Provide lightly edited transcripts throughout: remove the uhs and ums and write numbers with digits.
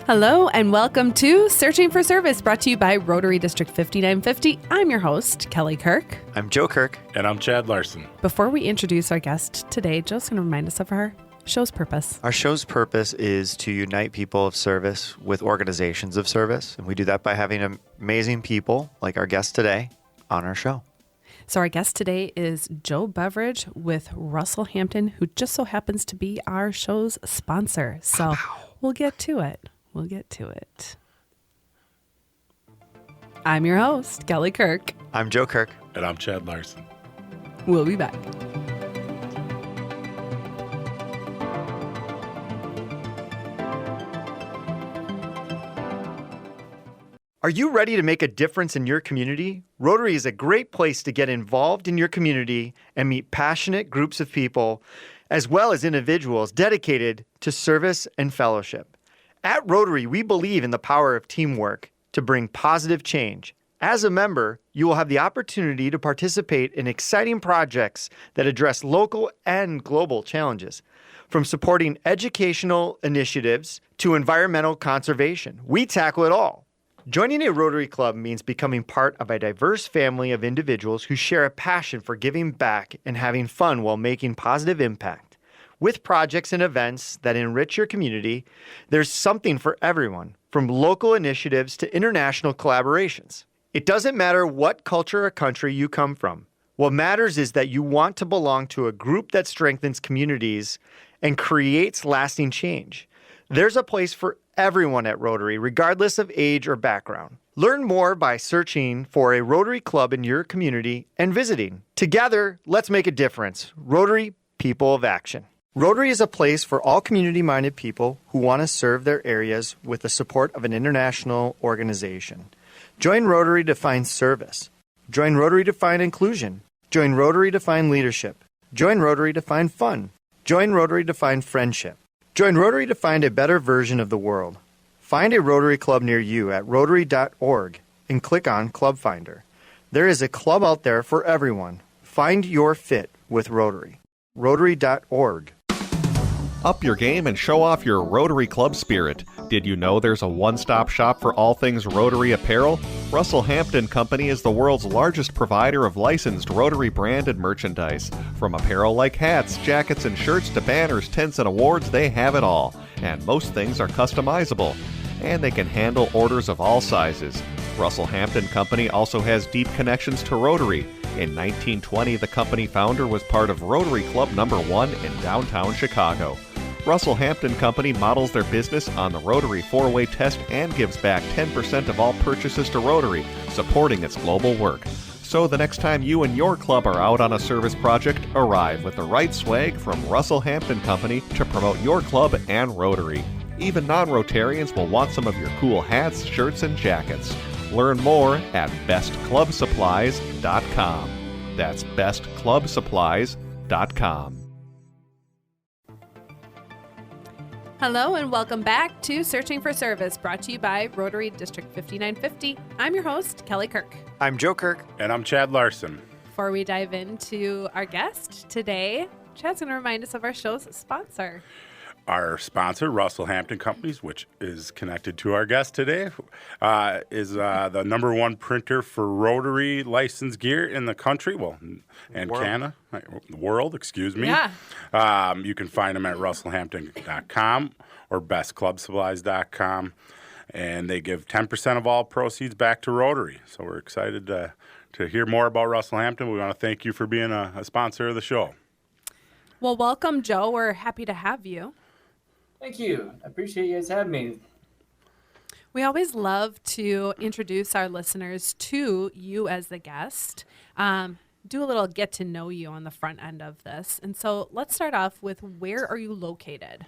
Hello and welcome to Searching for Service, brought to you by Rotary District 5950. I'm your host, Kelly Kirk. I'm Joe Kirk. And I'm Chad Larson. Before we introduce our guest today, Joe's going to remind us of our show's purpose. Our show's purpose is to unite people of service with organizations of service. And we do that by having amazing people like our guest today on our show. So our guest today is Joe Beveridge with Russel Hampton, who just so happens to be our show's sponsor. So we'll get to it. I'm your host, Kelly Kirk. I'm Joe Kirk. And I'm Chad Larson. We'll be back. Are you ready to make a difference in your community? Rotary is a great place to get involved in your community and meet passionate groups of people, as well as individuals dedicated to service and fellowship. At Rotary, we believe in the power of teamwork to bring positive change. As a member, you will have the opportunity to participate in exciting projects that address local and global challenges. From supporting educational initiatives to environmental conservation, we tackle it all. Joining a Rotary Club means becoming part of a diverse family of individuals who share a passion for giving back and having fun while making positive impact. With projects and events that enrich your community, there's something for everyone, from local initiatives to international collaborations. It doesn't matter what culture or country you come from. What matters is that you want to belong to a group that strengthens communities and creates lasting change. There's a place for everyone at Rotary, regardless of age or background. Learn more by searching for a Rotary Club in your community and visiting. Together, let's make a difference. Rotary, people of action. Rotary is a place for all community-minded people who want to serve their areas with the support of an international organization. Join Rotary to find service. Join Rotary to find inclusion. Join Rotary to find leadership. Join Rotary to find fun. Join Rotary to find friendship. Join Rotary to find a better version of the world. Find a Rotary Club near you at rotary.org and click on Club Finder. There is a club out there for everyone. Find your fit with Rotary. Rotary.org. Up your game and show off your Rotary Club spirit. Did you know there's a one-stop shop for all things Rotary apparel? Russel Hampton Company is the world's largest provider of licensed Rotary branded merchandise. From apparel like hats, jackets, and shirts to banners, tents, and awards, they have it all. And most things are customizable. And they can handle orders of all sizes. Russel Hampton Company also has deep connections to Rotary. In 1920, the company founder was part of Rotary Club Number 1 in downtown Chicago. Russel Hampton Company models their business on the Rotary 4-way test and gives back 10% of all purchases to Rotary, supporting its global work. So the next time you and your club are out on a service project, arrive with the right swag from Russel Hampton Company to promote your club and Rotary. Even non-Rotarians will want some of your cool hats, shirts, and jackets. Learn more at bestclubsupplies.com. That's bestclubsupplies.com. Hello and welcome back to Searching for Service, brought to you by Rotary District 5950. I'm your host, Kelly Kirk. I'm Joe Kirk. And I'm Chad Larson. Before we dive into our guest today, Chad's going to remind us of our show's sponsor. Our sponsor, Russel Hampton Companies, which is connected to our guest today, is the number one printer for Rotary licensed gear in the country, and Canada, the world, excuse me. Yeah. You can find them at russelhampton.com or bestclubsupplies.com, and they give 10% of all proceeds back to Rotary. So we're excited to hear more about Russel Hampton. We want to thank you for being a sponsor of the show. Well, welcome, Joe. We're happy to have you. Thank you. I appreciate you guys having me. We always love to introduce our listeners to you as the guest, do a little get to know you on the front end of this. And so let's start off with, where are you located?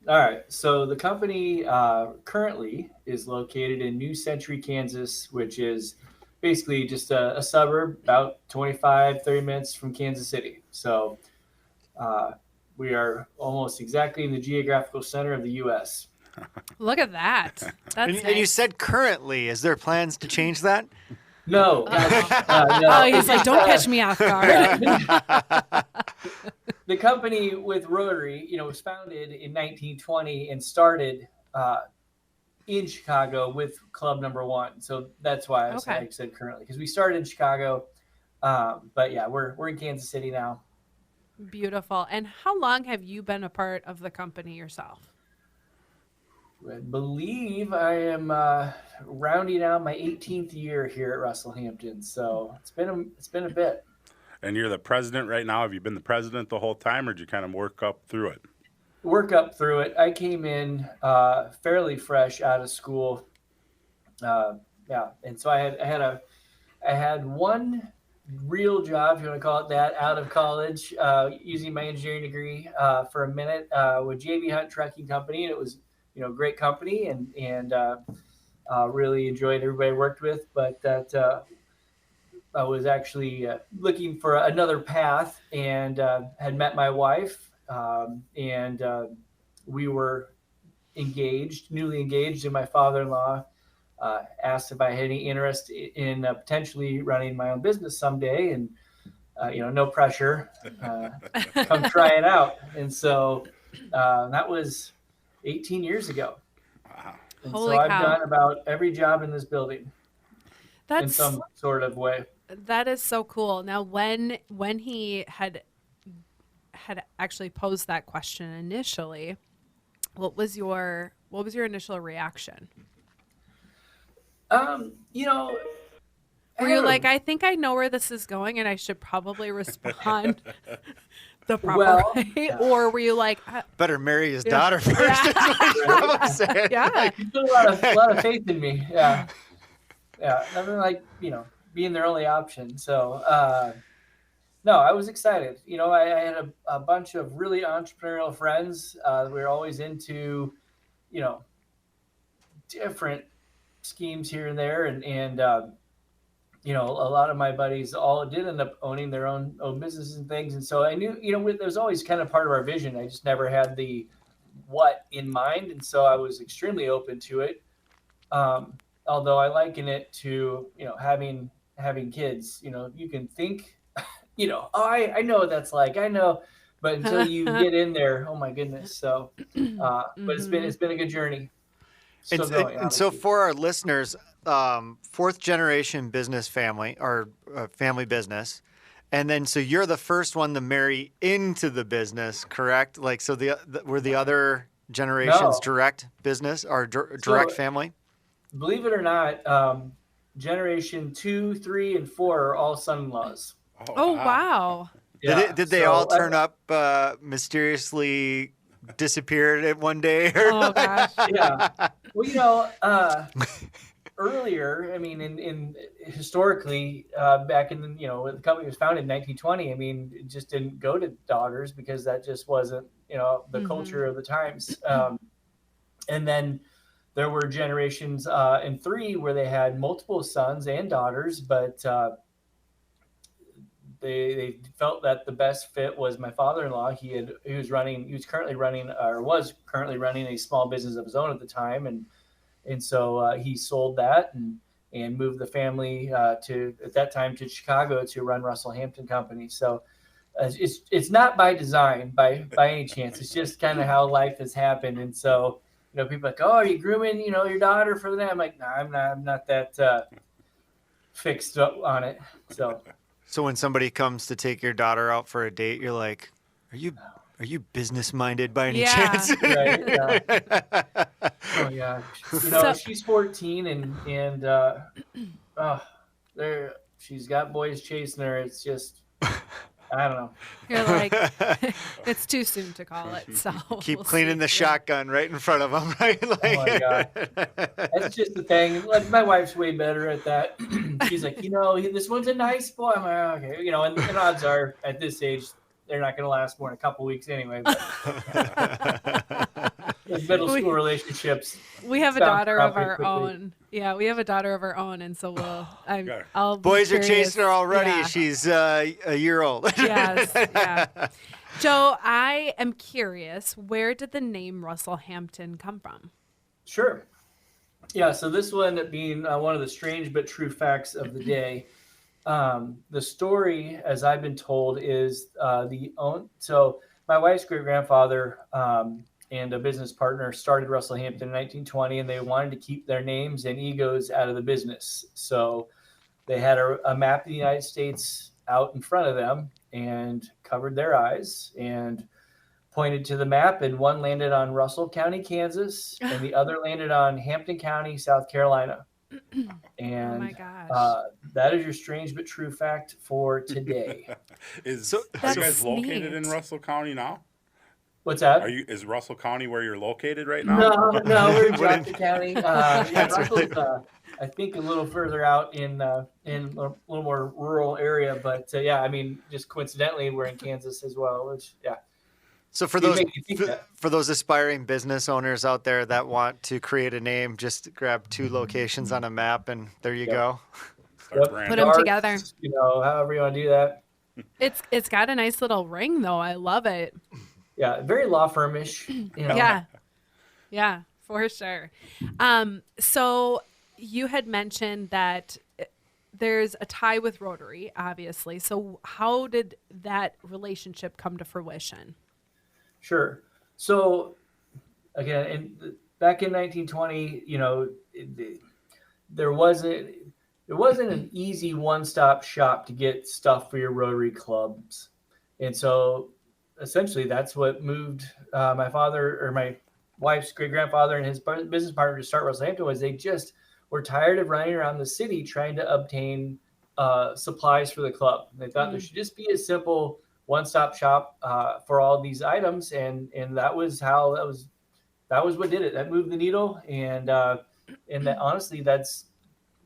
All right. So the company currently is located in New Century, Kansas, which is basically just a suburb about 25, 30 minutes from Kansas City. So we are almost exactly in the geographical center of the U.S. Look at that. That's And you said currently. Is there plans to change that? No. No. Oh, he's like, don't catch me off guard. The company with Rotary, was founded in 1920 and started in Chicago with club number one. So that's why I said currently, because we started in Chicago. But yeah, we're in Kansas City now. Beautiful. And how long have you been a part of the company yourself? I believe I am rounding out my 18th year here at Russel Hampton. So it's been a bit. And you're the president right now. Have you been the president the whole time, or did you kind of work up through it? Work up through it. I came in fairly fresh out of school. And so I had one real job, if you want to call it that, out of college, using my engineering degree for a minute with JB Hunt Trucking Company. And it was, great company and really enjoyed everybody I worked with. But that I was actually looking for another path and had met my wife. And we were newly engaged, and my father-in-law asked if I had any interest in potentially running my own business someday, and no pressure, come try it out. And so that was 18 years ago. Wow. And Holy so I've cow. done about every job in this building in That's some sort of way. That is so cool. Now, when he had actually posed that question initially, what was your initial reaction? Were Were you like, I think I know where this is going, and I should probably respond the proper way, or were you like, Better marry his daughter first. Is what I'm saying. yeah, You put a lot of faith in me. Yeah. Nothing like being their only option. So no, I was excited. I had a bunch of really entrepreneurial friends. We were always into different schemes here and there, and a lot of my buddies all did end up owning their own businesses and things. And so I knew, there was always kind of part of our vision. I just never had the what in mind. And so I was extremely open to it. Although I liken it to, having kids, you can think, I know what that's like. I know, but until you get in there, oh my goodness. So, but it's been a good journey. Still going, And so for our listeners, fourth generation business family or family business. And then, so you're the first one to marry into the business, correct? Like, so were the other generations direct business or direct family? Believe it or not, generation 2, 3, and 4 are all son-in-laws. Oh, wow. Yeah. Did they all turn up mysteriously disappeared at one day? Oh gosh. Yeah. Well, earlier, I mean, in historically, back in when the company was founded in 1920, I mean, it just didn't go to daughters because that just wasn't the culture of the times. And then there were generations in 3 where they had multiple sons and daughters, but they felt that the best fit was my father-in-law. He was currently running a small business of his own at the time, and so he sold that and moved the family at that time to Chicago to run Russel Hampton Company. So it's not by design by any chance. It's just kind of how life has happened. And so people are like, oh, are you grooming your daughter for that? I'm like, no, I'm not that fixed up on it. So when somebody comes to take your daughter out for a date, you're like, are you business minded by any chance? Right, yeah. Oh yeah. She's 14 and she's got boys chasing her. It's just, I don't know. You're like, it's too soon to call it. So keep cleaning the shotgun right in front of them, right? Oh my God. That's just the thing. Like, my wife's way better at that. She's like, this one's a nice boy. I'm like, okay. And odds are at this age, they're not going to last more than a couple weeks anyway. But middle school relationships. We have a daughter of our own. Yeah, we have a daughter of our own, and so I'll be boys curious. are chasing her already. Yeah. She's a year old. Yes, yeah. Joe, I am curious, where did the name Russel Hampton come from? Sure. Yeah, so this one being one of the strange but true facts of the day. The story, as I've been told, is so my wife's great grandfather and a business partner started Russell Hampton in 1920, and they wanted to keep their names and egos out of the business. So they had a map of the United States out in front of them and covered their eyes and pointed to the map, and one landed on Russell County, Kansas, and the other landed on Hampton County, South Carolina. And oh my gosh. that is your strange but true fact for today. Are you That's guys located in neat. Russell County now? What's that? Is Russell County where you're located right now? No, we're in Johnson County. Russell's, I think a little further out in a little more rural area, but I mean, just coincidentally, we're in Kansas as well. Which, So for those aspiring business owners out there that want to create a name, just grab 2 locations on a map, and there you go. Start Put branding. them together. However you want to do that. It's got a nice little ring though. I love it. Yeah, very law firmish. Yeah, for sure. So you had mentioned that there's a tie with Rotary, obviously. So how did that relationship come to fruition? Sure. So again, back in 1920, there wasn't an easy one-stop shop to get stuff for your Rotary clubs, and so essentially that's what moved my father or my wife's great-grandfather and his business partner to start Russell Hampton. Was they just were tired of running around the city trying to obtain supplies for the club. They thought there should just be a simple one-stop shop for all of these items, and that was what did it. That moved the needle, and that honestly, that's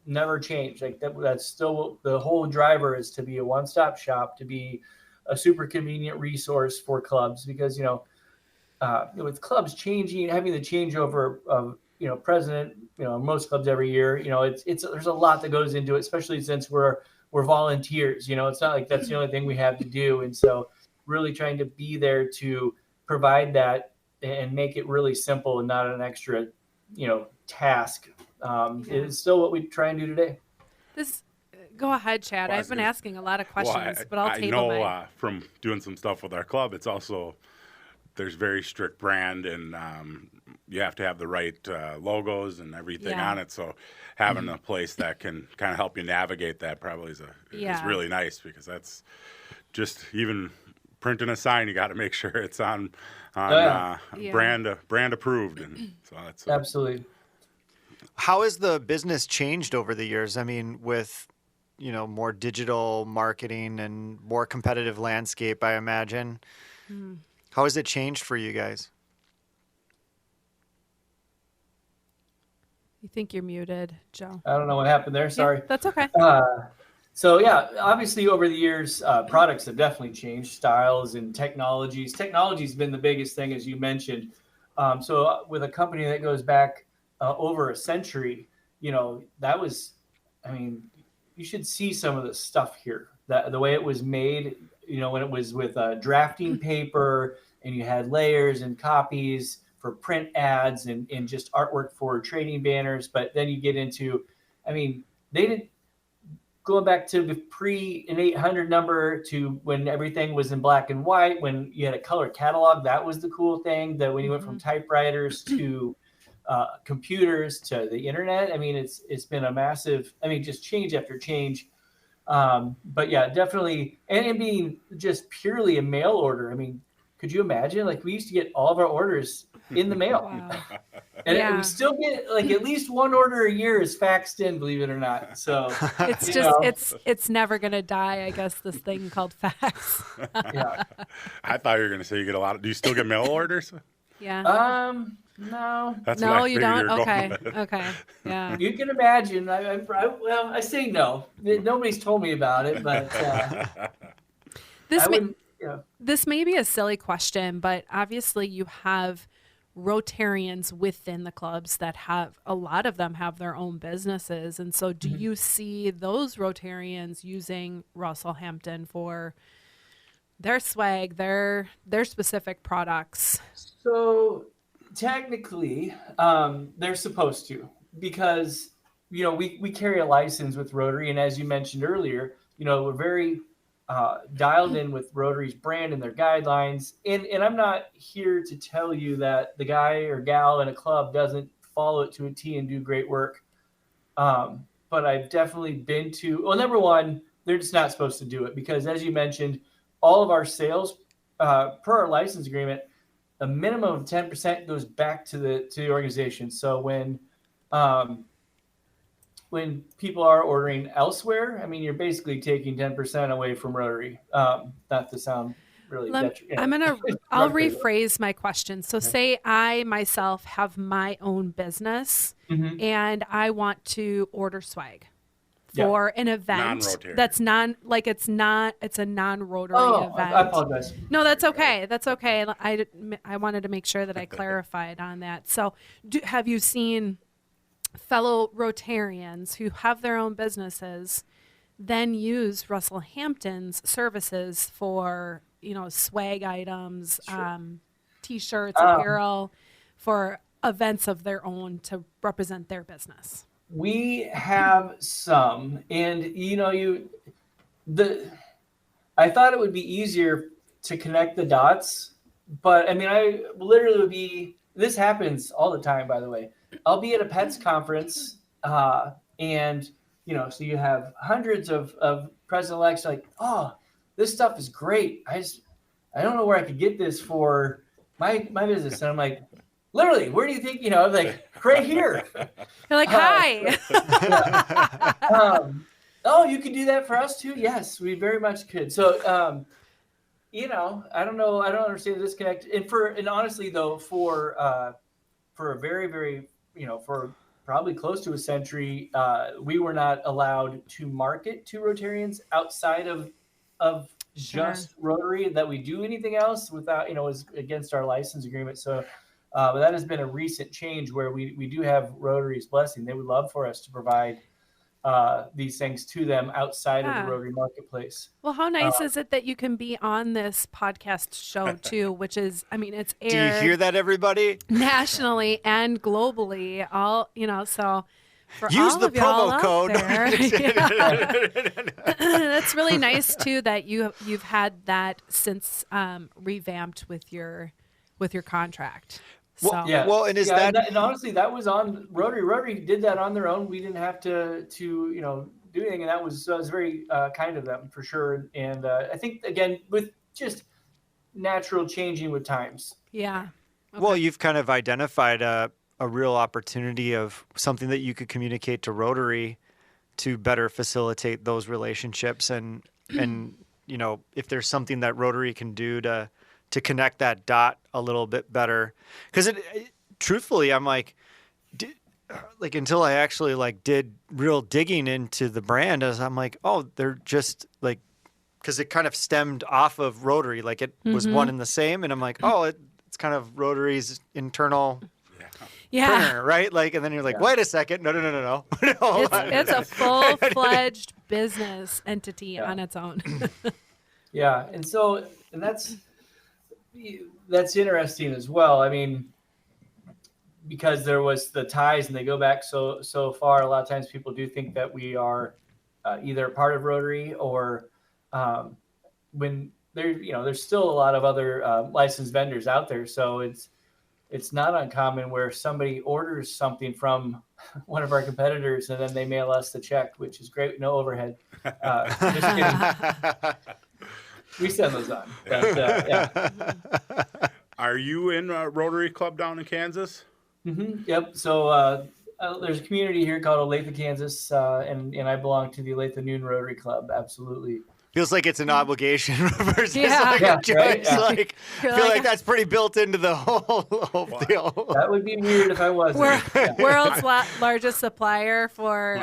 never changed. Like that's still the whole driver is to be a one-stop shop, to be a super convenient resource for clubs, because with clubs changing, having the changeover of president, most clubs every year, it's there's a lot that goes into it, especially since we're volunteers. It's not like that's the only thing we have to do, and so really trying to be there to provide that and make it really simple and not an extra task is still what we try and do today. Go ahead, Chad. I've been asking a lot of questions, but I'll table I know from doing some stuff with our club, it's also there's very strict brand, and you have to have the right logos and everything on it. So having a place that can kind of help you navigate that probably is really nice, because that's just even printing a sign, you got to make sure it's on brand approved, and so that's absolutely. How has the business changed over the years? I mean, with more digital marketing and more competitive landscape, I imagine. How has it changed for you guys? You think you're muted, Joe? I don't know what happened there. Sorry. Yeah, that's okay. So obviously over the years, products have definitely changed, styles and technologies. Technology's been the biggest thing, as you mentioned. So with a company that goes back over a century, that was, you should see some of the stuff here. That the way it was made, when it was with drafting paper, and you had layers and copies for print ads and just artwork for trading banners. But then you get into, they didn't, going back to the an 800 number to when everything was in black and white, when you had a color catalog, that was the cool thing. That when you went from typewriters to computers to the internet, it's been a massive, just change after change. But yeah, definitely. And being just purely a mail order. Could you imagine? Like, we used to get all of our orders in the mail. Wow. And we still get at least one order a year is faxed in, believe it or not. So it's just, it's never going to die. I guess this thing called fax. Yeah. I thought you were going to say you get a lot. Do you still get mail orders? Yeah. No. That's no, what I you figured don't. you were going Okay. with. Okay. Yeah. You can imagine. I say no. Nobody's told me about it, but This may be a silly question, but obviously you have Rotarians within the clubs that a lot of them have their own businesses. And so do you see those Rotarians using Russell Hampton for their swag, their specific products? So technically, they're supposed to, because, we carry a license with Rotary. And as you mentioned earlier, we're very dialed in with Rotary's brand and their guidelines. And I'm not here to tell you that the guy or gal in a club doesn't follow it to a T and do great work. But I've definitely been to, well, number one, they're just not supposed to do it because, as you mentioned, all of our sales per our license agreement, a minimum of 10% goes back to the organization. So when people are ordering elsewhere, I mean, you're basically taking 10% away from Rotary. Not to sound really detrimental. I'll rephrase my question. So say I myself have my own business and I want to order swag for an event Non-Rotary. that's it's a non-Rotary event. I apologize. No, that's okay. That's okay. I wanted to make sure that I clarified on that. So have you seen fellow Rotarians who have their own businesses then use Russel Hampton's services for, swag items, T-shirts, apparel, for events of their own to represent their business? We have some, and I thought it would be easier to connect the dots, but I mean, I literally would be. This happens all the time, by the way. I'll be at a pets conference, and so you have hundreds of president-elects like, oh, this stuff is great. I don't know where I could get this for my business, and I'm like, literally, where do you think? I'm like, right here. You're like, hi. Oh, you could do that for us too? Yes, we very much could. So, I don't know. I don't understand the disconnect. And honestly, though, for a very, very, for probably close to a century, we were not allowed to market to Rotarians outside of just Rotary, that we do anything else without, is against our license agreement. So, but that has been a recent change where we do have Rotary's blessing. They would love for us to provide these things to them outside of the Rotary marketplace. Well, how nice is it that you can be on this podcast show too, which is, it's aired. Do you hear that, everybody? Nationally and globally, all, so for use all the of y'all promo out code. there, that's really nice too that you've had that since revamped with your contract. Well, So. well, and and honestly, that was on Rotary. Rotary did that on their own. We didn't have to do anything, and that was very kind of them for sure. And I think again with just natural changing with times. Yeah. Okay. Well, you've kind of identified a real opportunity of something that you could communicate to Rotary to better facilitate those relationships, and if there's something that Rotary can do to connect that dot a little bit better. Because truthfully, I'm like until I actually did real digging into the brand, I'm like, oh, they're just because it kind of stemmed off of Rotary, it was one and the same. And I'm like, oh, it's kind of Rotary's internal printer, right? And then you're like, wait a second. No. It's a full-fledged business entity on its own. Yeah. And that's interesting as well. I mean, because there was the ties and they go back so far, a lot of times people do think that we are either part of Rotary or when there's still a lot of other licensed vendors out there. So it's not uncommon where somebody orders something from one of our competitors and then they mail us the check, which is great. No overhead. Just kidding. We send those on. But, Are you in a Rotary Club down in Kansas? Mm-hmm. Yep. So there's a community here called Olathe, Kansas, and I belong to the Olathe Noon Rotary Club. Absolutely. Feels like it's an obligation versus a choice. Right? Yeah. I feel like that's pretty built into the whole deal. That would be weird if I wasn't. World's largest supplier for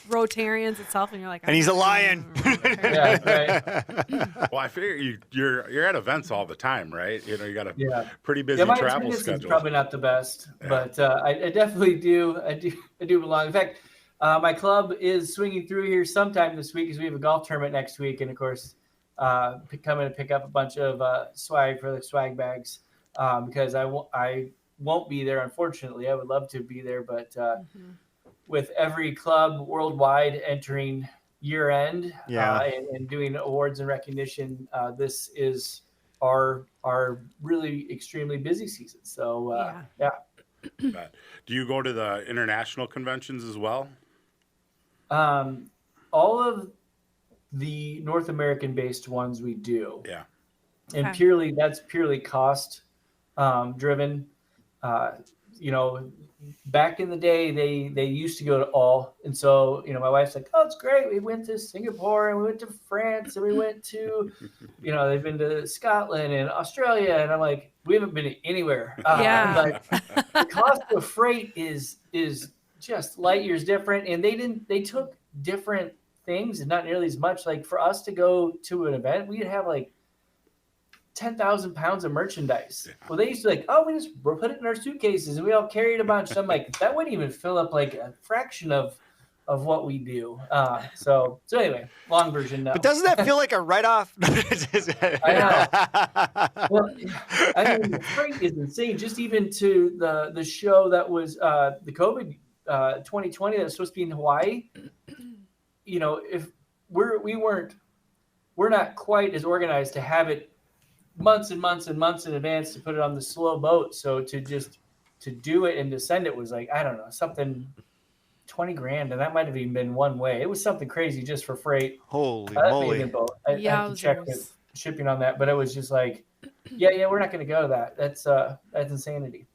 Rotarians itself, and you're like, and he's a lion. Yeah, right. Well, I figure you're at events all the time, right? You got a pretty busy my travel attendance schedule. is probably not the best, but I definitely do. I do belong. In fact, my club is swinging through here sometime this week because we have a golf tournament next week, and of course, coming to pick up a bunch of swag for the swag bags because I won't be there. Unfortunately, I would love to be there, but with every club worldwide entering year end Yeah. and doing awards and recognition, this is our really extremely busy season. So yeah. But do you go to the international conventions as well? All of the North American based ones we do. Yeah. And Okay. that's purely cost driven. Back in the day, they used to go to all, and so my wife's like, "Oh, it's great. We went to Singapore and we went to France and we went to, they've been to Scotland and Australia," and I'm like, "We haven't been anywhere." Yeah. But the cost of freight is just light years different, and they took different things and not nearly as much. Like for us to go to an event, we'd have like 10,000 pounds of merchandise. Yeah. Well, they used to we'll put it in our suitcases and we all carried a bunch. So I'm like, that wouldn't even fill up like a fraction of what we do. So anyway, long version. No. But doesn't that feel like a write-off? I know. Well, I mean, the freight is insane. Just even to the show that was the COVID 2020 that was supposed to be in Hawaii. If we're not quite as organized to have it months and months and months in advance to put it on the slow boat. So to do it and to send it was like, I don't know, something 20 grand. And that might've even been one way. It was something crazy just for freight. Holy moly. I have to check with shipping on that, but it was just like, yeah, we're not going to go to that. That's insanity.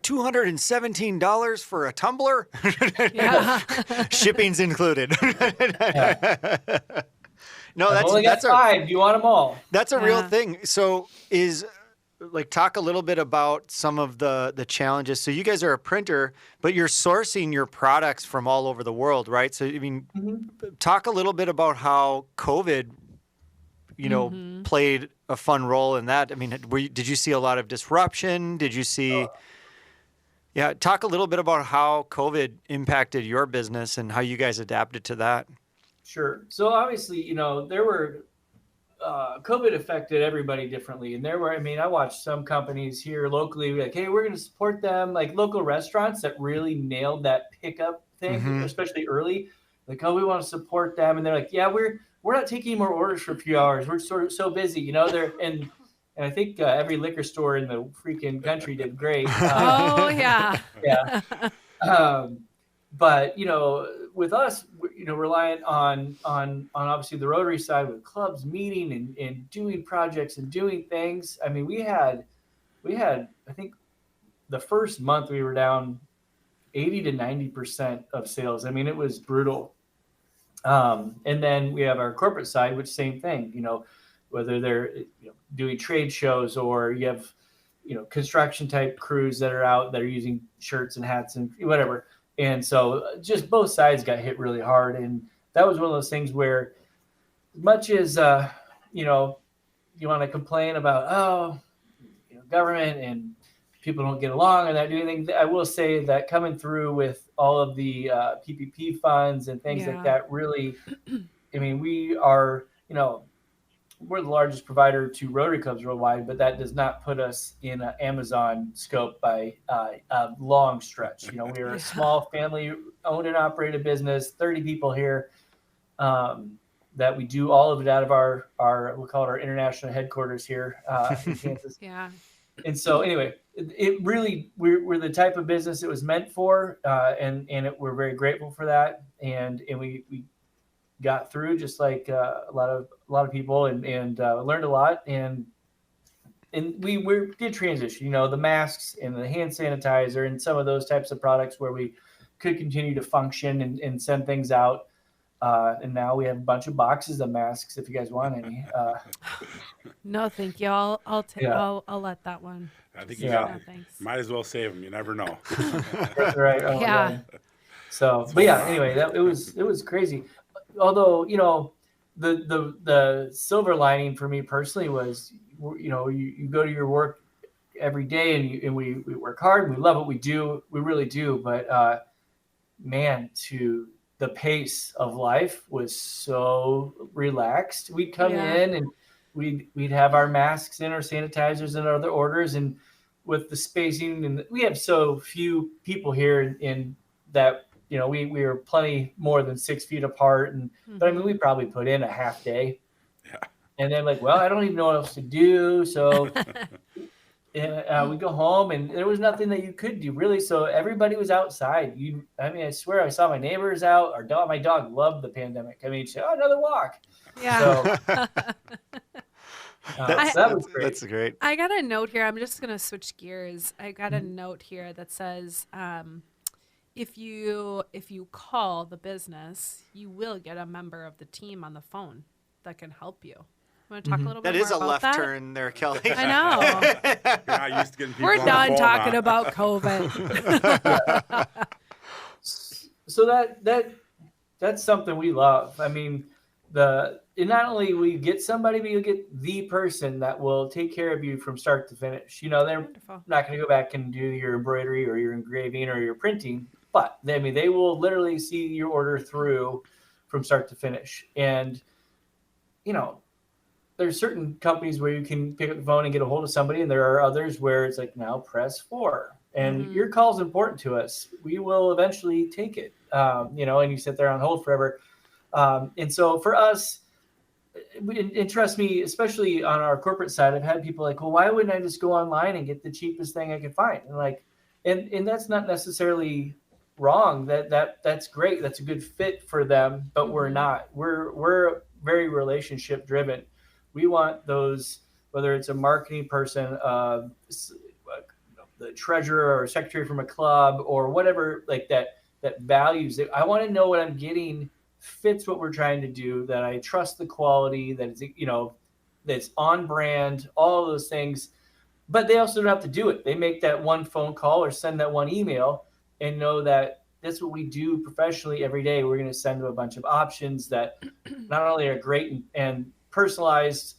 $217 for a tumbler? Yeah. Shipping's included. Yeah. No, I've only got 5. Do you want them all? That's a real thing. So talk a little bit about some of the challenges. So you guys are a printer, but you're sourcing your products from all over the world, right? So, I mean, talk a little bit about how COVID, played a fun role in that. I mean, did you see a lot of disruption? Did you see... Yeah, talk a little bit about how COVID impacted your business and how you guys adapted to that. Sure. So obviously, there were COVID affected everybody differently. And I watched some companies here locally like, hey, we're going to support them, like local restaurants that really nailed that pickup thing, especially early. Like, oh, we want to support them. And they're like, yeah, we're not taking more orders for a few hours. We're sort of so busy, and I think every liquor store in the freaking country did great. Oh, yeah. Yeah. But, with us, reliant on obviously the Rotary side with clubs meeting and doing projects and doing things. I mean, we had, I think the first month we were down 80 to 90% of sales. I mean, it was brutal. And then we have our corporate side, which same thing, whether they're doing trade shows or you have, construction type crews that are out that are using shirts and hats and whatever. And so just both sides got hit really hard. And that was one of those things where much as, you want to complain about, government and people don't get along or that do anything. I will say that coming through with all of the PPP funds and things like that, really, I mean, we are, we're the largest provider to Rotary clubs worldwide, but that does not put us in an Amazon scope by a long stretch. We are a small family owned and operated business, 30 people here, that we do all of it out of our we'll call it our international headquarters here in Kansas. Yeah. And so anyway, it really, we're the type of business it was meant for. And we're very grateful for that. And we got through just like a lot of people and learned a lot. And we did transition, the masks and the hand sanitizer and some of those types of products where we could continue to function and send things out. And now we have a bunch of boxes of masks if you guys want any. No, thank you. I'll let that one. I think might as well save them. You never know. That's right. Oh, yeah. So, but yeah, anyway, it was crazy. Although, the silver lining for me personally was, you go to your work every day and we work hard and we love what we do. We really do. But, man, the pace of life was so relaxed. We'd come in and we'd have our masks and our sanitizers and other orders, and with the spacing, and we have so few people here in that, we were plenty more than 6 feet apart. But I mean, we probably put in a half day. Yeah. And then like, well, I don't even know what else to do. So we go home and there was nothing that you could do really. So everybody was outside. I swear I saw my neighbors out. My dog loved the pandemic. I mean, she said, oh, another walk. Yeah. So, that was great. That's great. I got a note here. I'm just going to switch gears. I got a note here that says, if you call the business, you will get a member of the team on the phone that can help you. Want to talk a little bit That more is a about left that? turn there, Kelly. I know. You're not used to getting people We're on the done phone, talking huh? about COVID. So that's something we love. I mean, not only will you get somebody, but you'll get the person that will take care of you from start to finish. They're Wonderful. not going to go back and do your embroidery or your engraving or your printing, but they will literally see your order through from start to finish. And there's certain companies where you can pick up the phone and get a hold of somebody, and there are others where it's like, now press 4. And your call is important to us. We will eventually take it, and you sit there on hold forever. And so for us, and trust me, especially on our corporate side, I've had people like, well, why wouldn't I just go online and get the cheapest thing I could find? And that's not necessarily wrong. That's great. That's a good fit for them, but we're not. We're very relationship driven. We want those, whether it's a marketing person, the treasurer or secretary from a club or whatever, like that values it. I want to know what I'm getting fits what we're trying to do, that I trust the quality, that it's, that's on brand, all of those things. But they also don't have to do it. They make that one phone call or send that one email and know that that's what we do professionally every day. We're going to send them a bunch of options that not only are great and personalized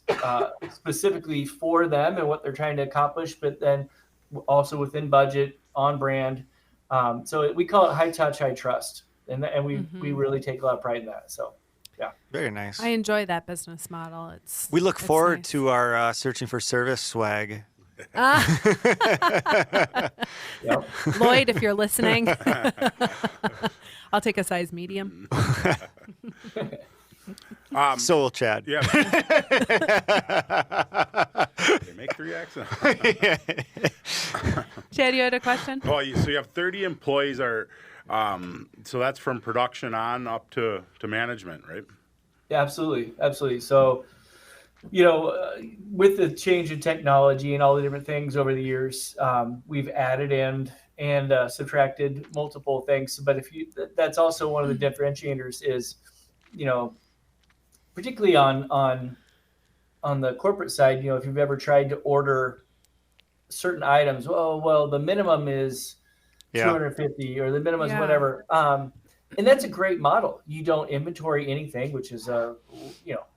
specifically for them and what they're trying to accomplish, but then also within budget, on brand. So we call it high touch, high trust. And we really take a lot of pride in that. So, yeah. Very nice. I enjoy that business model. We look forward nice. to our searching for service swag. Yep. Lloyd, if you're listening, I'll take a size medium. So will Chad. Yeah. They make 3 accents. Chad, you had a question? So you have 30 employees. So that's from production on up to management, right? Yeah, absolutely. So, with the change in technology and all the different things over the years, we've added and subtracted multiple things. But that's also one of the differentiators is, particularly on the corporate side, if you've ever tried to order certain items, well, the minimum is 250 or the minimum is whatever. And that's a great model. You don't inventory anything, which is,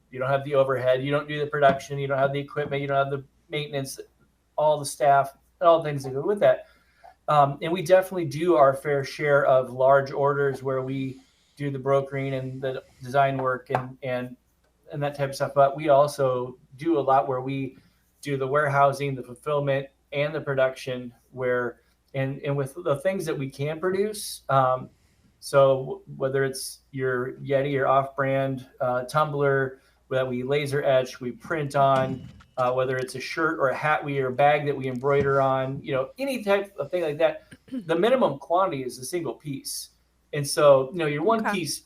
you don't have the overhead, you don't do the production, you don't have the equipment, you don't have the maintenance, all the staff, all the things that go with that. And we definitely do our fair share of large orders where we do the brokering and the design work and that type of stuff. But we also do a lot where we do the warehousing, the fulfillment, and the production where, and with the things that we can produce. So whether it's your Yeti or off-brand tumbler that we laser etch, we print on, whether it's a shirt or a hat or a bag that we embroider on, any type of thing like that, the minimum quantity is a single piece. And so, your one piece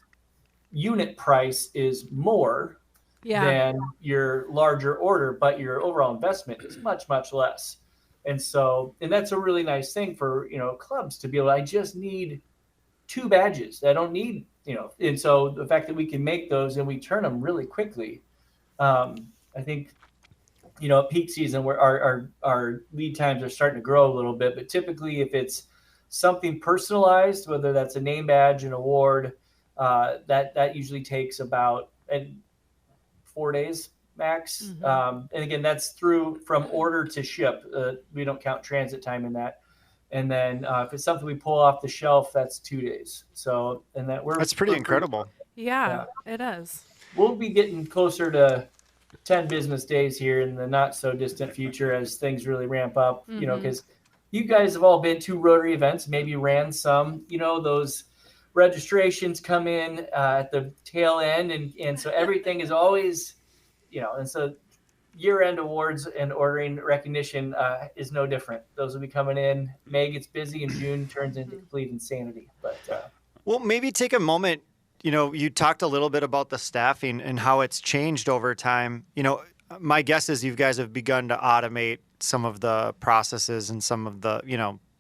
unit price is more than your larger order, but your overall investment is much, much less. And so, and that's a really nice thing for, clubs to be able, I just need 2 badges. I don't need, and so the fact that we can make those and we turn them really quickly, I think, at peak season where our lead times are starting to grow a little bit, but typically if it's something personalized, whether that's a name badge, an award, that usually takes about 4 days max. And again, that's from order to ship. We don't count transit time in that. And then if it's something we pull off the shelf, that's 2 days. So, and that's pretty incredible. Yeah, it is. We'll be getting closer to 10 business days here in the not so distant future as things really ramp up, because you guys have all been to Rotary events, maybe ran some, those registrations come in at the tail end, and so everything is always, and so year-end awards and ordering recognition is no different. Those will be coming in. May gets busy, and June turns into complete insanity. But well, maybe take a moment. You talked a little bit about the staffing and how it's changed over time. My guess is you guys have begun to automate some of the processes and some of the,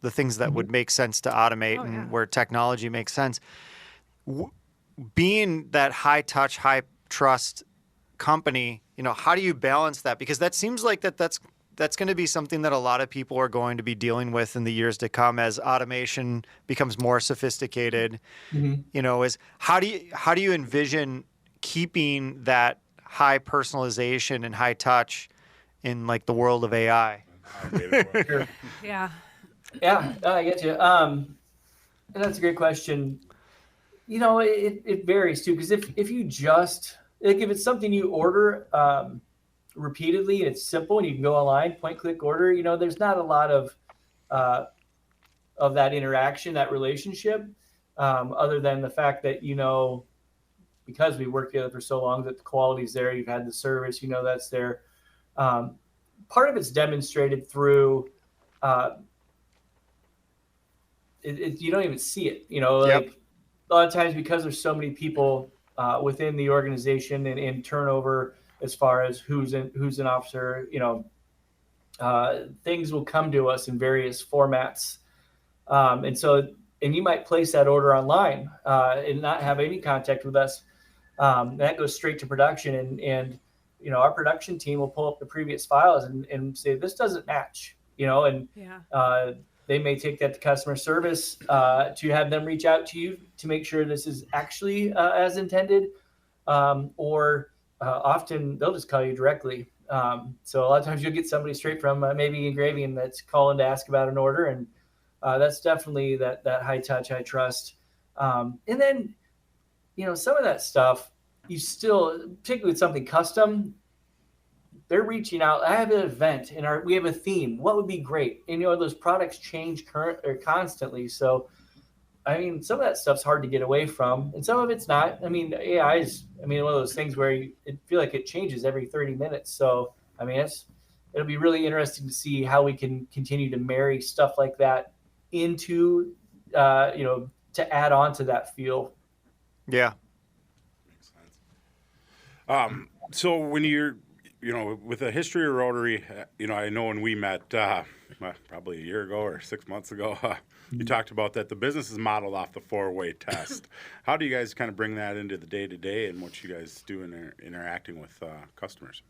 the things that would make sense to automate and where technology makes sense. Being that high touch, high trust company, how do you balance that? Because that seems like that's going to be something that a lot of people are going to be dealing with in the years to come as automation becomes more sophisticated. Is how do you envision keeping that high personalization and high touch in like the world of AI? Sure. Yeah. Yeah, I get you. And that's a great question. It varies too, because if you just if it's something you order repeatedly, it's simple and you can go online, point, click, order. There's not a lot of that interaction, that relationship, other than the fact that because we worked together for so long, that the quality's there. You've had the service, that's there. Part of it's demonstrated through. You don't even see it, like a lot of times because there's so many people within the organization and in turnover as far as who's an officer, things will come to us in various formats. And you might place that order online and not have any contact with us. That goes straight to production and our production team will pull up the previous files and say, this doesn't match, and they may take that to customer service to have them reach out to you to make sure this is actually as intended. Or often they'll just call you directly. So a lot of times you'll get somebody straight from maybe engraving that's calling to ask about an order. And that's definitely that high touch, high trust. And then, some of that stuff, you still, particularly with something custom, they're reaching out. I have an event and we have a theme. What would be great? And those products change constantly. So, some of that stuff's hard to get away from, and some of it's not. AI is, one of those things where it feel like it changes every 30 minutes. So, it'll be really interesting to see how we can continue to marry stuff like that into, to add on to that feel. Yeah. Makes sense. So when you're, with the history of Rotary, I know when we met probably a year ago or 6 months ago, you talked about that the business is modeled off the 4-way test. How do you guys kind of bring that into the day-to-day and what you guys do in interacting with customers?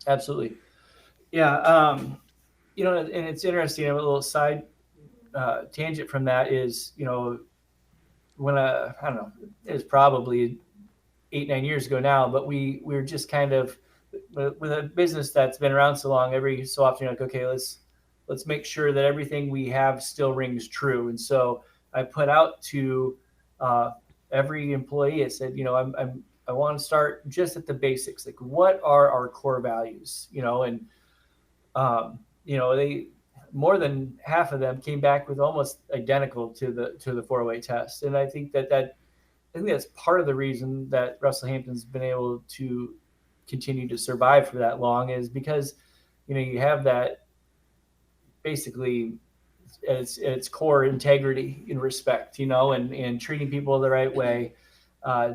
Absolutely. Yeah. And it's interesting. A little side tangent from that is, when I don't know, it was probably 8-9 years ago now, but we were just kind of with a business that's been around so long, every so often you're like, okay, let's make sure that everything we have still rings true. And so I put out to every employee, I said, I want to start just at the basics. Like, what are our core values? And they more than half of them came back with almost identical to the 4-way test. And I think that's part of the reason that Russel Hampton's been able to continue to survive for that long is because, you have that basically at its core integrity and respect, and treating people the right way,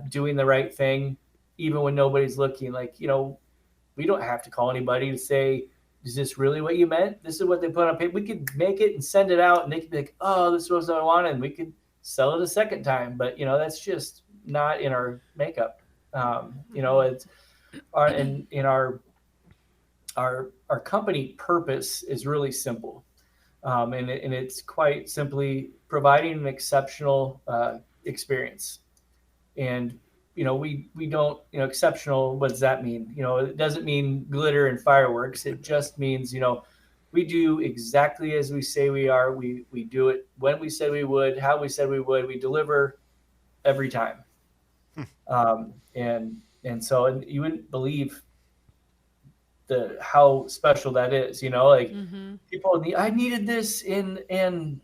doing the right thing, even when nobody's looking. Like, we don't have to call anybody to say, is this really what you meant? This is what they put on paper. We could make it and send it out and they could be like, oh, this was what I wanted. And we could sell it a second time. But, that's just not in our makeup. It's our company purpose is really simple. And it's quite simply providing an exceptional experience. And, we don't, exceptional, what does that mean? It doesn't mean glitter and fireworks. It just means, we do exactly as we say we are. We do it when we said we would, how we said we would. We deliver every time. And so you wouldn't believe how special that is, people, I needed this and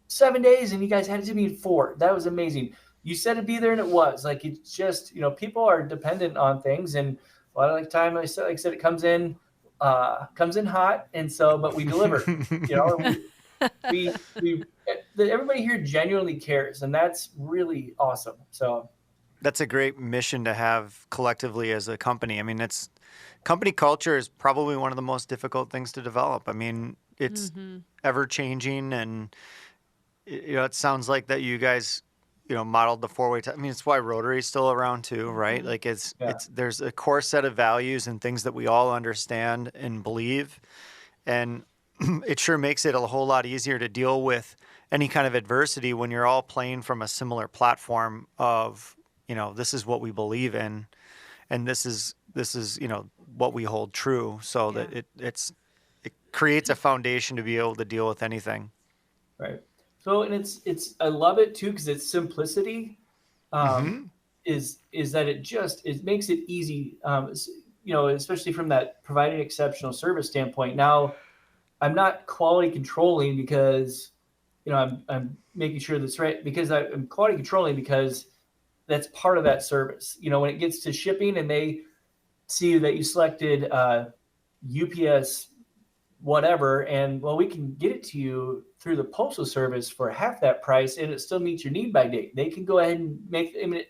7 days and you guys had it to me in 4. That was amazing. You said it'd be there and it was. Like, it's just, people are dependent on things, and a lot of the time, like I said, it comes in hot, and so, but we deliver. We everybody here genuinely cares, and that's really awesome. So That's a great mission to have collectively as a company. I mean, company culture is probably one of the most difficult things to develop. I mean, it's ever changing, and it sounds like that you guys, modeled the four-way. I mean, it's why Rotary is still around too, right? Like there's a core set of values and things that we all understand and believe, and it sure makes it a whole lot easier to deal with any kind of adversity when you're all playing from a similar platform of, this is what we believe in, and this is what we hold true, so that it creates a foundation to be able to deal with anything. Right. So, and it's I love it too, because its simplicity is that it makes it easy, especially from that providing exceptional service standpoint. Now, I'm not quality controlling because I'm making sure that's right, because I'm quality controlling because that's part of that service. When it gets to shipping and they see that you selected UPS whatever, and we can get it to you through the postal service for half that price, and it still meets your need by date. They can go ahead and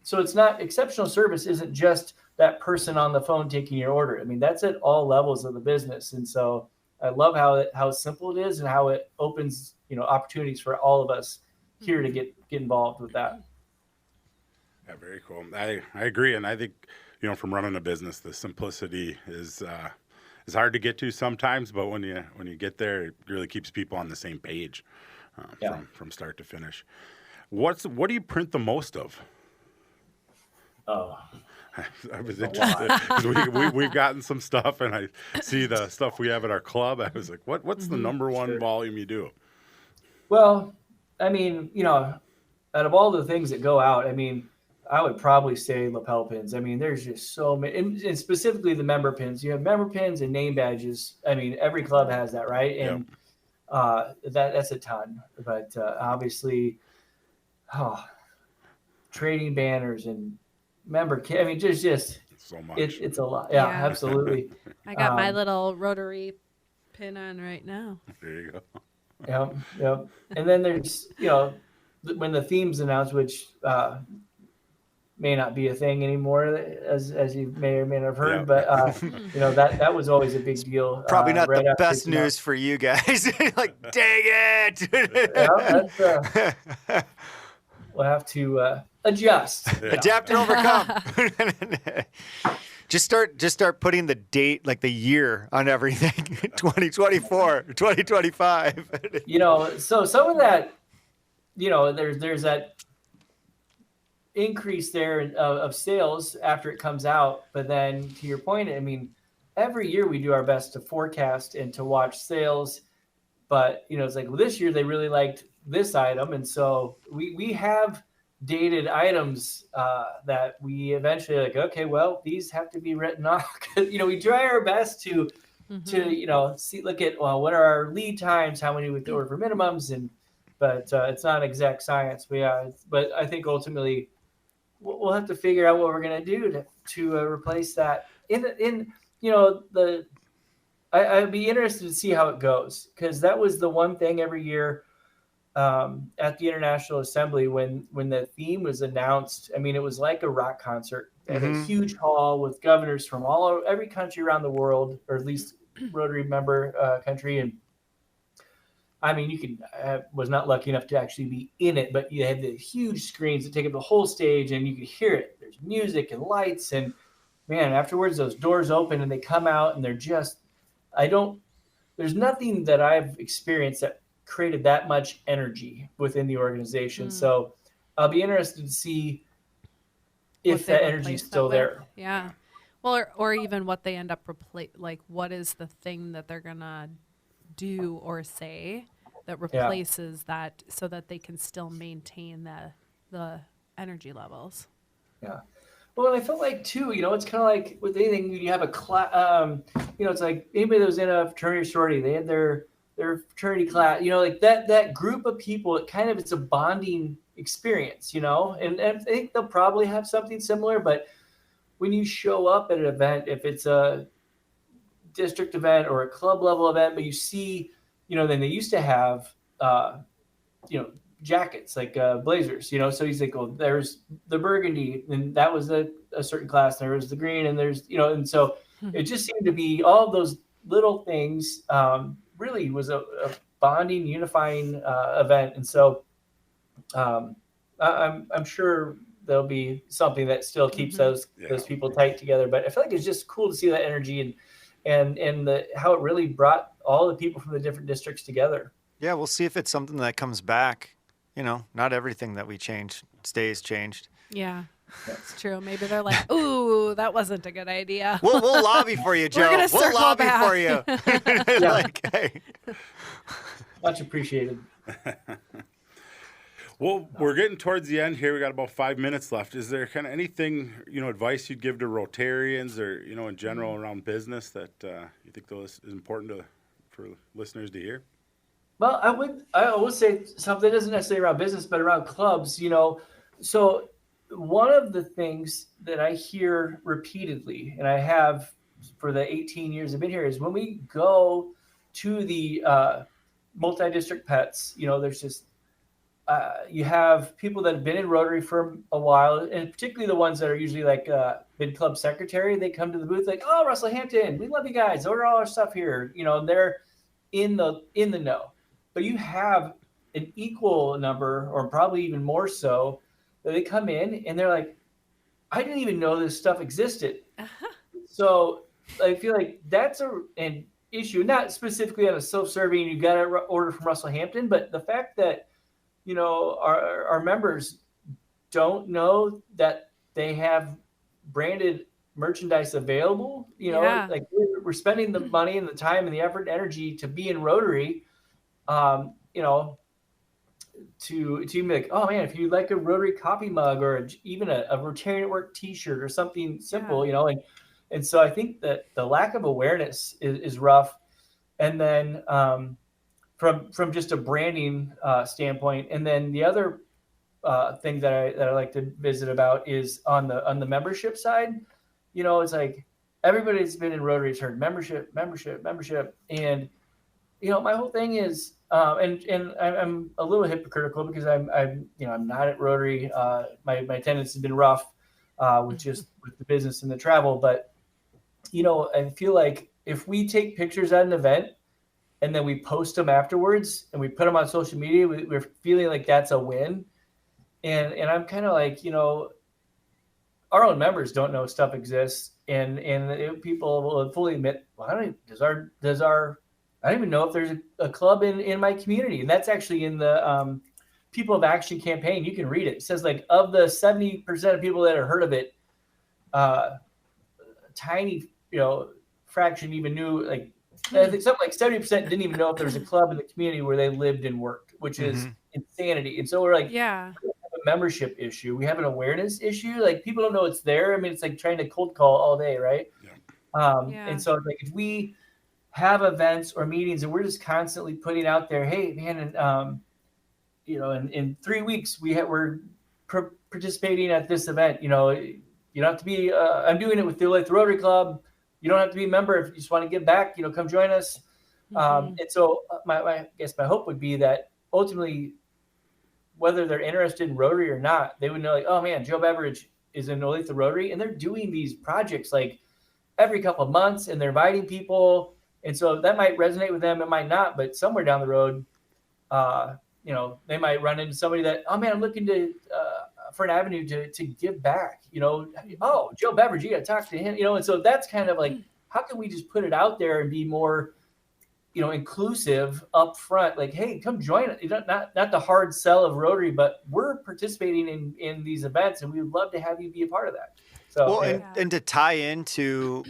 so it's not, exceptional service isn't just that person on the phone taking your order. I mean, that's at all levels of the business. And so I love how simple it is and how it opens, opportunities for all of us here to get involved with that. Yeah, very cool. I agree, and I think from running a business, the simplicity is hard to get to sometimes, but when you get there, it really keeps people on the same page from start to finish. What do you print the most of? Oh, I was interested because we've gotten some stuff, and I see the stuff we have at our club. I was like, what's the number one volume you do? Well, I mean, out of all the things that go out, I mean, I would probably say lapel pins. I mean, there's just so many, and specifically the member pins. You have member pins and name badges. I mean, every club has that, right? And that's a ton. But obviously, trading banners and member. I mean, just so much. It's a lot. Yeah, absolutely. I got my little Rotary pin on right now. There you go. Yep. And then there's when the theme's announced, which may not be a thing anymore, as you may or may not have heard, but that was always a big deal. Probably not the best news for you guys. Like, dang it! We'll have to adjust, adapt, and overcome. Just start putting the date, like the year, on everything. 2024, 2025. So some of that, there's that increase there of sales after it comes out. But then, to your point, I mean, every year we do our best to forecast and to watch sales. But it's like, this year they really liked this item, and so we have dated items that we eventually okay, well, these have to be written off. We try our best to look at, well, what are our lead times, how many we order for minimums, but it's not an exact science. But I think ultimately we'll have to figure out what we're going to do to replace that. I'd be interested to see how it goes, because that was the one thing every year at the International Assembly when the theme was announced. I mean, it was like a rock concert at a huge hall with governors from every country around the world, or at least Rotary member country. And I mean, was not lucky enough to actually be in it, but you had the huge screens that take up the whole stage, and you could hear it. There's music and lights, and man, afterwards those doors open and they come out, and they're just, there's nothing that I've experienced that created that much energy within the organization. So I'll be interested to see if that energy is still there. Yeah. Well, or even what they end up like what is the thing that they're gonna do or say that replaces that, so that they can still maintain the energy levels. Yeah. Well, and I felt like too, it's kind of like with anything, you have a class, it's like anybody that was in a fraternity or sorority, they had their their fraternity class, like that group of people, it's a bonding experience, and I think they'll probably have something similar. But when you show up at an event, if it's a district event or a club level event, but you see, then they used to have, jackets like blazers, so he's like, well, there's the burgundy, and that was a certain class, there was the green, and there's, and so it just seemed to be all those little things. Really was a bonding, unifying event. And so I'm sure there'll be something that still keeps those people tight together. But I feel like it's just cool to see that energy and how it really brought all the people from the different districts together. Yeah, we'll see if it's something that comes back. Not everything that we change stays changed. Yeah. That's true. Maybe they're like, ooh, that wasn't a good idea. We'll lobby for you, Joe. We'll lobby for you. Hey. Much appreciated. Well, we're getting towards the end here. We got about 5 minutes left. Is there kind of anything, advice you'd give to Rotarians or, in general around business that you think is important for listeners to hear? Well, I would say something that isn't necessarily around business, but around clubs, So one of the things that I hear repeatedly, and I have for the 18 years I've been here, is when we go to the multi-district pets, there's just, you have people that have been in Rotary for a while, and particularly the ones that are usually like bid club secretary. They come to the booth like, oh, Russel Hampton, we love you guys. Order all our stuff here. And they're in the know. But you have an equal number, or probably even more so, that they come in and they're like, I didn't even know this stuff existed. So I feel like that's an issue, not specifically on a self-serving, you got to order from Russel Hampton, but the fact that, our members don't know that they have branded merchandise available, like we're spending the money and the time and the effort and energy to be in Rotary, to be like, oh man, if you like a Rotary coffee mug or even a Rotarian at Work t-shirt or something simple, and so I think that the lack of awareness is rough. And then from just a branding standpoint, and then the other thing that I like to visit about is on the membership side. It's like everybody's been in Rotary has heard membership, and my whole thing is, and I'm a little hypocritical because I'm not at Rotary. My attendance has been rough with the business and the travel, but I feel like if we take pictures at an event and then we post them afterwards and we put them on social media, we're feeling like that's a win. And I'm kind of like, our own members don't know stuff exists, and people will fully admit, well, I don't even know if there's a club in my community. And that's actually in the People of Action campaign. You can read it. It says like of the 70% of people that have heard of it, tiny, fraction even knew, like, I think something like 70% didn't even know if there was a club in the community where they lived and worked, which is insanity. And so we're like, we have a membership issue. We have an awareness issue. Like people don't know it's there. I mean, it's like trying to cold call all day, right? And so like if we have events or meetings and we're just constantly putting out there, hey man, and in 3 weeks we're participating at this event. You don't have to be. I'm doing it with the Rotary Club. You don't have to be a member if you just want to give back. Come join us. And so I guess my hope would be that ultimately, whether they're interested in Rotary or not, they would know like, oh man, Joe Beveridge is in Olathe Rotary, and they're doing these projects like every couple of months, and they're inviting people. And so that might resonate with them. It might not, but somewhere down the road, they might run into somebody that, oh man, I'm looking for an avenue to give back, oh, Joe Beveridge, you got to talk to him, and so that's kind of like, how can we just put it out there and be more, inclusive up front, like, hey, come join it. Not the hard sell of Rotary, but we're participating in these events and we would love to have you be a part of that. So, and to tie into,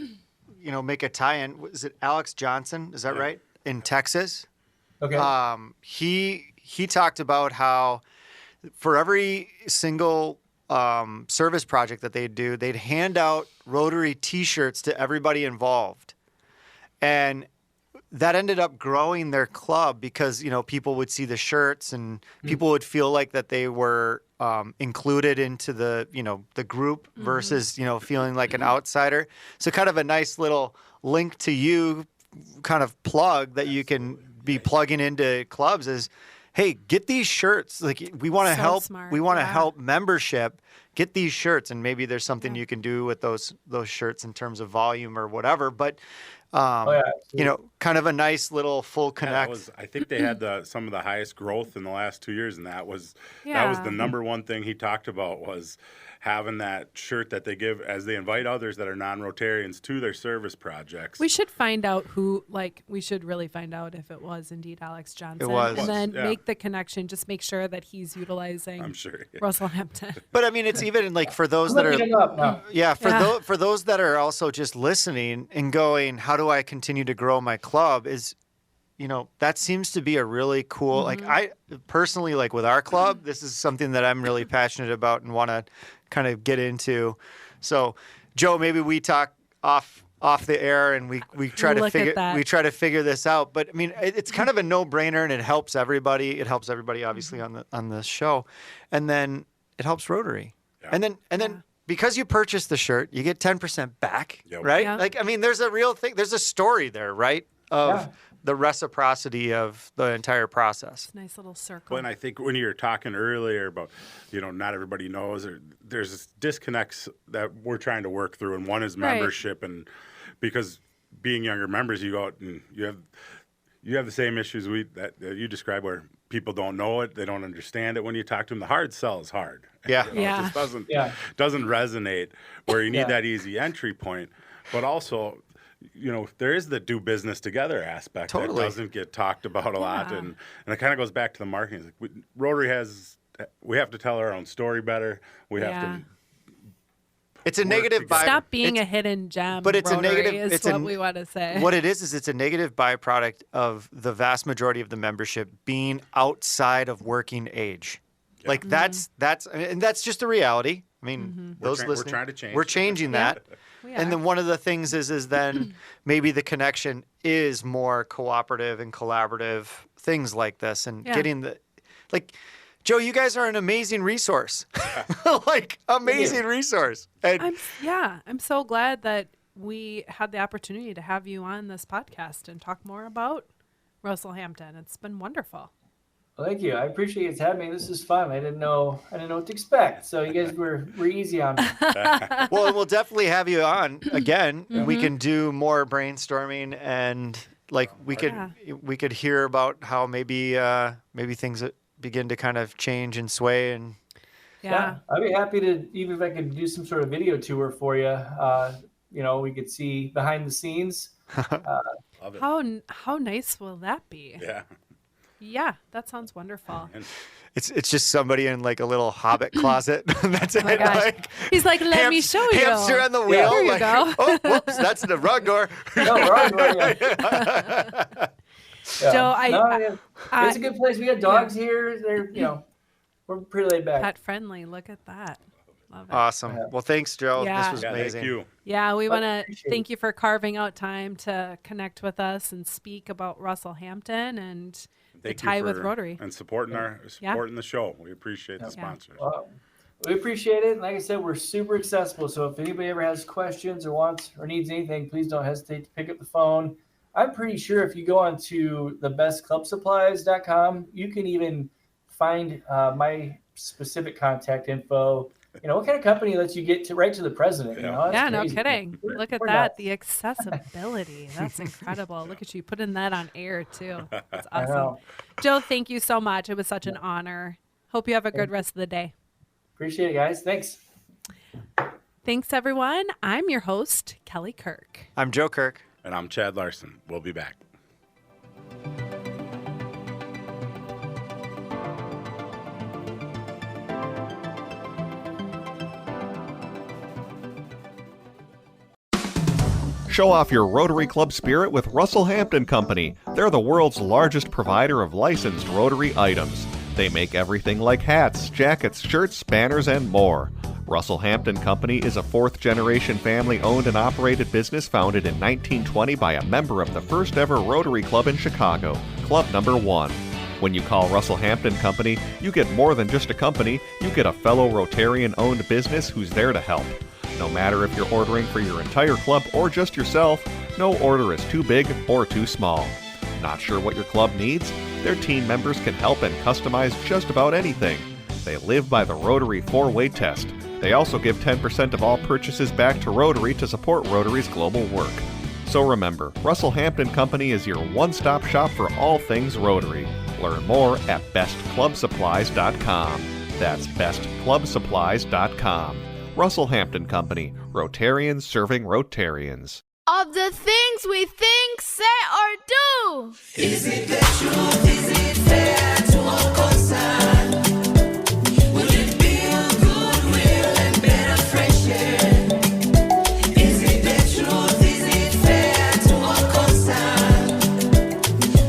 make a tie-in, is it Alex Johnson? Is that right? In Texas? Okay. He talked about how for every single service project that they'd do, they'd hand out Rotary T-shirts to everybody involved. And that ended up growing their club because, people would see the shirts and people would feel like that they were included into the, the group versus, feeling like an outsider. So kind of a nice little link to you kind of plug that you can be plugging into clubs is, hey, get these shirts. Like we want to help. Smart. We want to help membership get these shirts, and maybe there's something you can do with those shirts in terms of volume or whatever. But kind of a nice little full connect. I think they had some of the highest growth in the last 2 years, and that was the number one thing he talked about was having that shirt that they give as they invite others that are non-Rotarians to their service projects. We should find out we should really find out if it was indeed Alex Johnson. It was. And then make the connection, just make sure that he's utilizing Russel Hampton. But I mean, it's even like for those that are, for those that are also just listening and going, how do I continue to grow my club is, that seems to be a really cool, like I personally, like with our club, this is something that I'm really passionate about and want to kind of get into. So Joe, maybe we talk off the air and we try to figure this out. But I mean, it's kind of a no-brainer and it helps everybody. It helps everybody obviously on the show. And then it helps Rotary. Yeah. And then because you purchase the shirt, you get 10% back, right? Yeah. Like, I mean, there's a real thing. There's a story there, right? Of the reciprocity of the entire process. Nice little circle. Well, and I think when you were talking earlier about, not everybody knows, there's disconnects that we're trying to work through, and one is membership, and because being younger members, you go out and you have the same issues that you described where people don't know it, they don't understand it. When you talk to them, the hard sell is hard. Yeah, it just doesn't resonate. Where you need that easy entry point, but also, there is the do business together aspect that doesn't get talked about a lot, and it kind of goes back to the marketing. Like Rotary we have to tell our own story better. We have to. It's a negative byproduct. Stop being a hidden gem. But it's Rotary a negative. Is what we want to say. What it is it's a negative byproduct of the vast majority of the membership being outside of working age. Yeah. Like that's just the reality. I mean, we're trying to change. We're changing that. And then one of the things is then maybe the connection is more cooperative and collaborative things like this, and getting Joe, you guys are an amazing resource, amazing resource. And I'm so glad that we had the opportunity to have you on this podcast and talk more about Russel Hampton. It's been wonderful. Well, thank you. I appreciate you having me. This is fun. I didn't know what to expect. So you guys were easy on me. Well, we'll definitely have you on again. We can do more brainstorming, and we could hear about how maybe things begin to kind of change and sway. And I'd be happy to, even if I could do some sort of video tour for you. We could see behind the scenes. Love it. How nice will that be? Yeah, that sounds wonderful. It's just somebody in a little hobbit closet. That's it. He's like, let me show you. Hamster on the wheel. There you go. Oh, whoops, that's the wrong door. No, wrong door. Joe, it's a good place. We got dogs here. They're, we're pretty laid back. Pet friendly. Look at that. Love it. Awesome. Well, thanks, Joe. Yeah. This was amazing. Thank you. Yeah, we want to thank you for carving out time to connect with us and speak about Russel Hampton and the tie with Rotary. And supporting the show. We appreciate the sponsors. Well, we appreciate it. And like I said, we're super accessible. So if anybody ever has questions or wants or needs anything, please don't hesitate to pick up the phone. I'm pretty sure if you go on to thebestclubsupplies.com, you can even find my specific contact info. What kind of company lets you get right to the president? No kidding. Look at that. The accessibility. That's incredible. Look at you putting that on air, too. That's awesome. Joe, thank you so much. It was such an honor. Hope you have a good rest of the day. Appreciate it, guys. Thanks. Thanks, everyone. I'm your host, Kelly Kirk. I'm Joe Kirk. And I'm Chad Larson. We'll be back. Show off your Rotary Club spirit with Russel Hampton Company. They're the world's largest provider of licensed Rotary items. They make everything like hats, jackets, shirts, banners, and more. Russel Hampton Company is a fourth-generation family-owned and operated business founded in 1920 by a member of the first-ever Rotary Club in Chicago, Club Number 1. When you call Russel Hampton Company, you get more than just a company, you get a fellow Rotarian-owned business who's there to help. No matter if you're ordering for your entire club or just yourself, no order is too big or too small. Not sure what your club needs? Their team members can help and customize just about anything. They live by the Rotary 4-way test. They also give 10% of all purchases back to Rotary to support Rotary's global work. So remember, Russel Hampton Company is your one-stop shop for all things Rotary. Learn more at bestclubsupplies.com. That's bestclubsupplies.com. Russel Hampton Company, Rotarians serving Rotarians. Of the things we think, say, or do. Is it the truth? Is it fair to all concerned? Will it build goodwill and better friendship? Is it the truth? Is it fair to all concerned?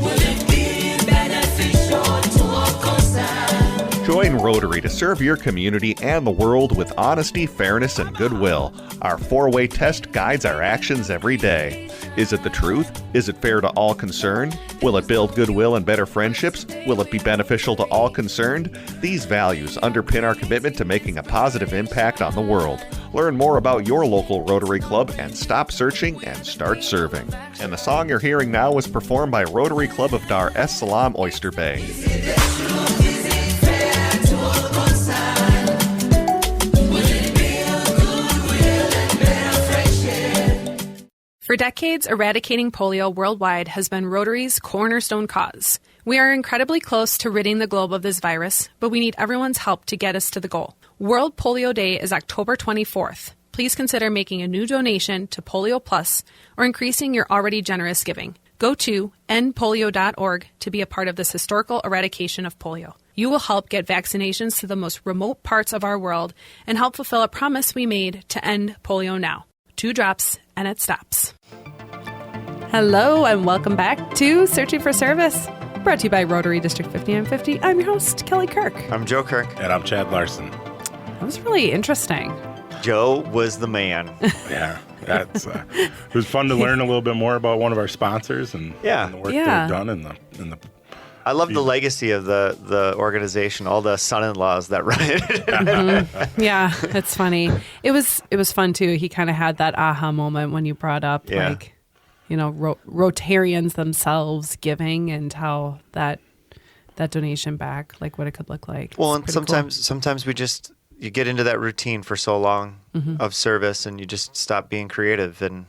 Will it be beneficial to all concerned? Join Rotary to serve your community and the world with honesty, fairness, and goodwill. Our 4-way test guides our actions every day. Is it the truth? Is it fair to all concerned? Will it build goodwill and better friendships? Will it be beneficial to all concerned? These values underpin our commitment to making a positive impact on the world. Learn more about your local Rotary Club and stop searching and start serving. And the song you're hearing now was performed by Rotary Club of Dar es Salaam, Oyster Bay. Is it the truth? Is it fair to all concerned? Will it build goodwill and better friendship? For decades, eradicating polio worldwide has been Rotary's cornerstone cause. We are incredibly close to ridding the globe of this virus, but we need everyone's help to get us to the goal. World Polio Day is October 24th. Please consider making a new donation to Polio Plus or increasing your already generous giving. Go to endpolio.org to be a part of this historical eradication of polio. You will help get vaccinations to the most remote parts of our world and help fulfill a promise we made to end polio now. 2 drops and it stops. Hello and welcome back to Searching for Service, brought to you by Rotary District 5950. I'm your host, Kelly Kirk. I'm Joe Kirk. And I'm Chad Larson. That was really interesting. Joe was the man. Yeah, that's it was fun to learn a little bit more about one of our sponsors and, Yeah. and the work Yeah. they've done in the I love the legacy of the organization, all the son-in-laws that run it. Yeah, it's funny. It was fun too. He kind of had that aha moment when you brought up Rotarians themselves giving and how that donation back, like what it could look like. Well, It's and pretty cool. sometimes you get into that routine for so long of service and you just stop being creative, and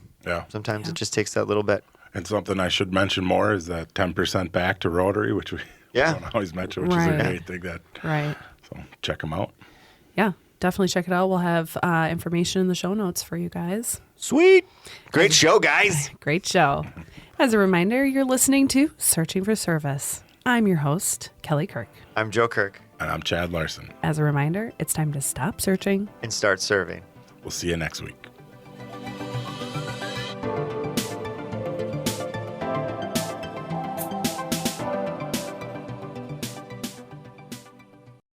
sometimes it just takes that little bit. And something I should mention more is that 10% back to Rotary, which we don't always mention, which is Right. a great thing. Right. So check them out. Yeah, definitely check it out. We'll have information in the show notes for you guys. Sweet. Great show, guys. Great show. As a reminder, you're listening to Searching for Service. I'm your host, Kelly Kirk. I'm Joe Kirk. And I'm Chad Larson. As a reminder, it's time to stop searching. And start serving. We'll see you next week.